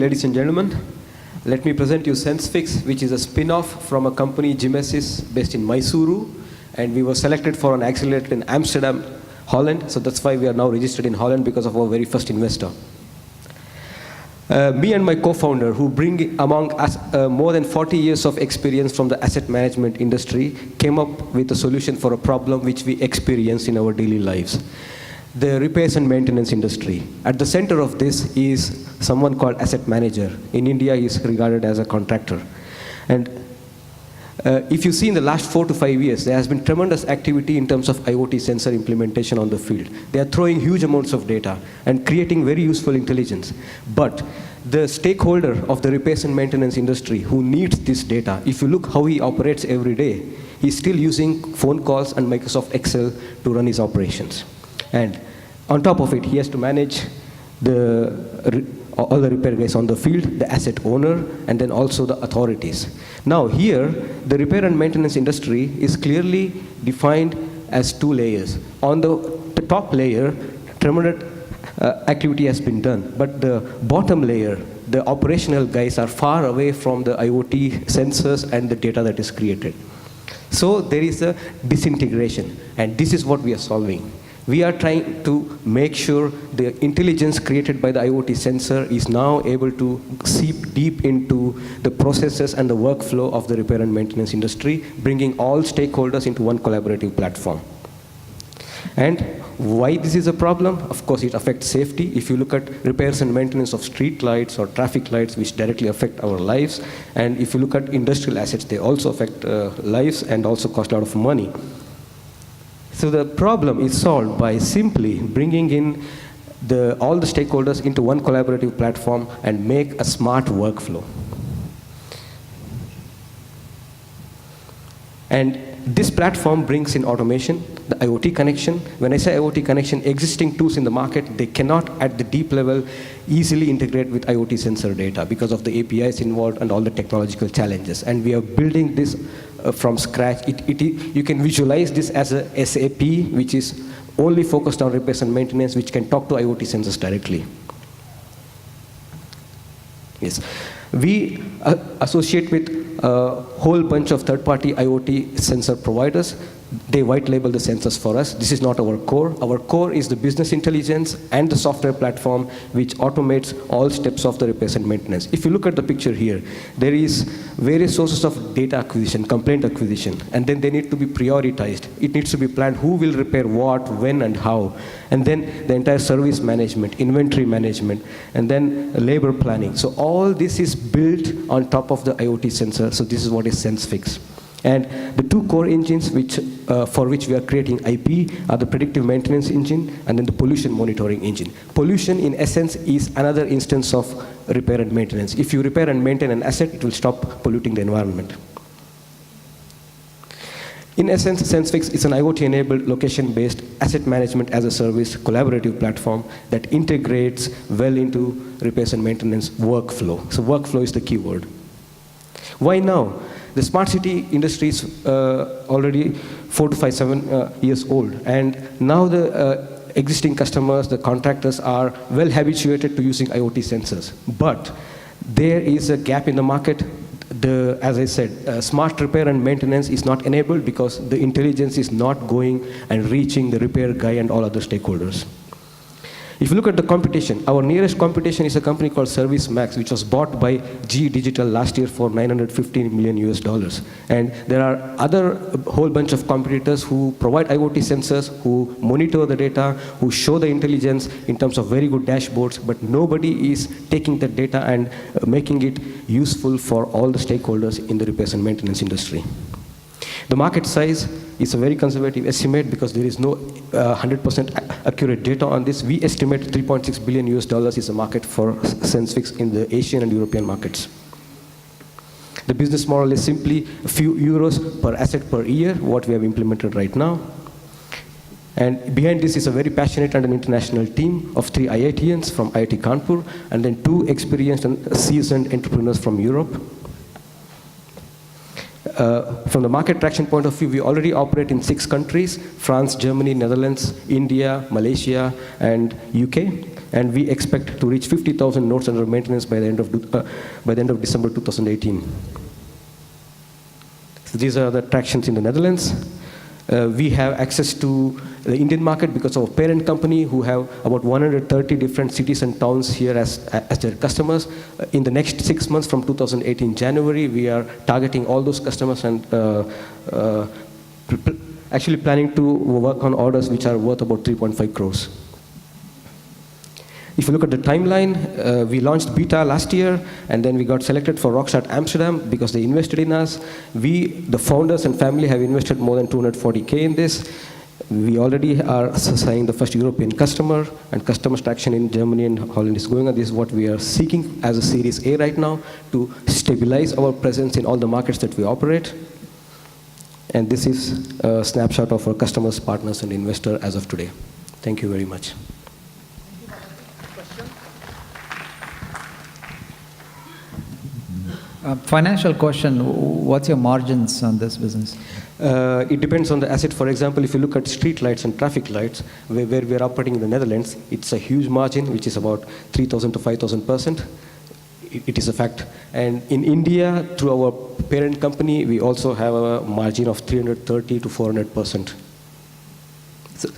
ladies and gentlemen. Let me present you sensifx, which is a spin-off from a company, Gemesis, based in Mysuru. And we were selected for an accelerator in Amsterdam, Holland. So that's why we are now registered in Holland, because of our very first investor. Me and my co-founder, who bring among us more than 40 years of experience from the asset management industry, came up with a solution for a problem which we experience in our daily lives. The repairs and maintenance industry. At the center of this is someone called asset manager. In India, he is regarded as a contractor. And if you see in the last 4 to 5 years, there has been tremendous activity in terms of IoT sensor implementation on the field. They are throwing huge amounts of data and creating very useful intelligence. But the stakeholder of the repairs and maintenance industry who needs this data, if you look how he operates every day, he's still using phone calls and Microsoft Excel to run his operations. And on top of it, he has to manage all the repair guys on the field, the asset owner, and then also the authorities. Now here, the repair and maintenance industry is clearly defined as 2 layers. On the top layer, tremendous activity has been done, but the bottom layer, the operational guys are far away from the IoT sensors and the data that is created. So there is a disintegration, and this is what we are solving. We are trying to make sure the intelligence created by the IoT sensor is now able to seep deep into the processes and the workflow of the repair and maintenance industry, bringing all stakeholders into one collaborative platform. And why this is a problem? Of course, it affects safety. If you look at repairs and maintenance of street lights or traffic lights, which directly affect our lives, and if you look at industrial assets, they also affect lives and also cost a lot of money. So the problem is solved by simply bringing in all the stakeholders into one collaborative platform and make a smart workflow. And this platform brings in automation, the IoT connection. When I say IoT connection, existing tools in the market, they cannot at the deep level easily integrate with IoT sensor data because of the APIs involved and all the technological challenges. And we are building this from scratch. You can visualize this as a SAP, which is only focused on repairs and maintenance, which can talk to IoT sensors directly. Yes. We associate with a whole bunch of third-party IoT sensor providers. They white label the sensors for us. This is not our core. Our core is the business intelligence and the software platform which automates all steps of the repairs and maintenance. If you look at the picture here, there is various sources of data acquisition, complaint acquisition, and then they need to be prioritized. It needs to be planned who will repair what, when, and how. And then the entire service management, inventory management, and then labor planning. So all this is built on top of the IoT sensor. So this is what is sensifx. And the 2 core engines for which we are creating IP are the predictive maintenance engine and then the pollution monitoring engine. Pollution, in essence, is another instance of repair and maintenance. If you repair and maintain an asset, it will stop polluting the environment. In essence, sensifx is an IoT-enabled, location-based asset management as a service collaborative platform that integrates well into repairs and maintenance workflow. So workflow is the key word. Why now? The smart city industry is already 4 to 7 years old, and now the existing customers, the contractors, are well habituated to using IoT sensors. But there is a gap in the market. As I said, smart repair and maintenance is not enabled because the intelligence is not going and reaching the repair guy and all other stakeholders. If you look at the competition, our nearest competition is a company called ServiceMax, which was bought by GE Digital last year for $915 million US. And there are other whole bunch of competitors who provide IoT sensors, who monitor the data, who show the intelligence in terms of very good dashboards, but nobody is taking that data and making it useful for all the stakeholders in the repairs and maintenance industry. The market size is a very conservative estimate because there is no 100% accurate data on this. We estimate $3.6 billion US is a market for sensifx in the Asian and European markets. The business model is simply a few euros per asset per year, what we have implemented right now. And behind this is a very passionate and an international team of 3 IITians from IIT Kanpur, and then 2 experienced and seasoned entrepreneurs from Europe. From the market traction point of view, we already operate in 6 countries: France, Germany, Netherlands, India, Malaysia, and UK. And we expect to reach 50,000 nodes under maintenance by the end of December 2018. So these are the tractions in the Netherlands. We have access to the Indian market because of our parent company, who have about 130 different cities and towns here as their customers. In the next 6 months, from 2018 January, we are targeting all those customers and actually planning to work on orders which are worth about 3.5 crores. If you look at the timeline, we launched beta last year, and then we got selected for Rockstart Amsterdam because they invested in us. We, the founders and family, have invested more than 240K in this. We already are signing the first European customer, and customer traction in Germany and Holland is going on. This is what we are seeking as a Series A right now, to stabilize our presence in all the markets that we operate. And this is a snapshot of our customers, partners, and investor as of today. Thank you very much. Financial question, what's your margins on this business? It depends on the asset. For example, if you look at street lights and traffic lights, where we're operating in the Netherlands, it's a huge margin, which is about 3,000 to 5,000%. It is a fact. And in India, through our parent company, we also have a margin of 330 to 400%.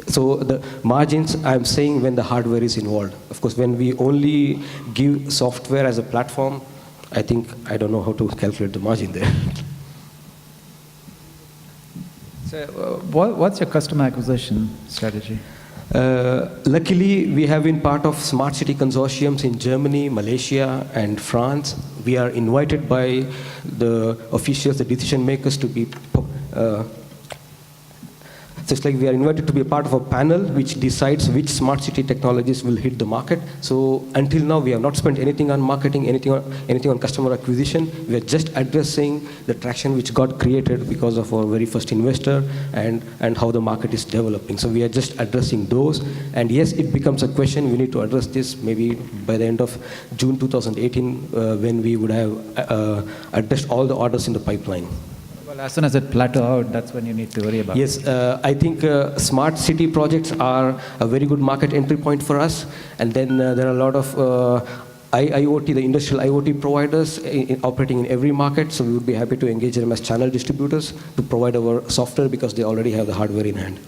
So the margins, I'm saying when the hardware is involved. Of course, when we only give software as a platform, I don't know how to calculate the margin there. So what's your customer acquisition strategy? Luckily, we have been part of smart city consortiums in Germany, Malaysia, and France. We are invited by the officials, the decision makers, to be just like we are invited to be a part of a panel which decides which smart city technologies will hit the market. So until now, we have not spent anything on marketing, anything on customer acquisition. We are just addressing the traction which got created because of our very first investor and how the market is developing. So we are just addressing those. And yes, it becomes a question. We need to address this maybe by the end of June 2018 when we would have addressed all the orders in the pipeline. Well, as soon as it plateaus out, that's when you need to worry about it. Yes, I think smart city projects are a very good market entry point for us. And then there are a lot of IoT, the industrial IoT providers operating in every market. So we would be happy to engage them as channel distributors to provide our software because they already have the hardware in hand.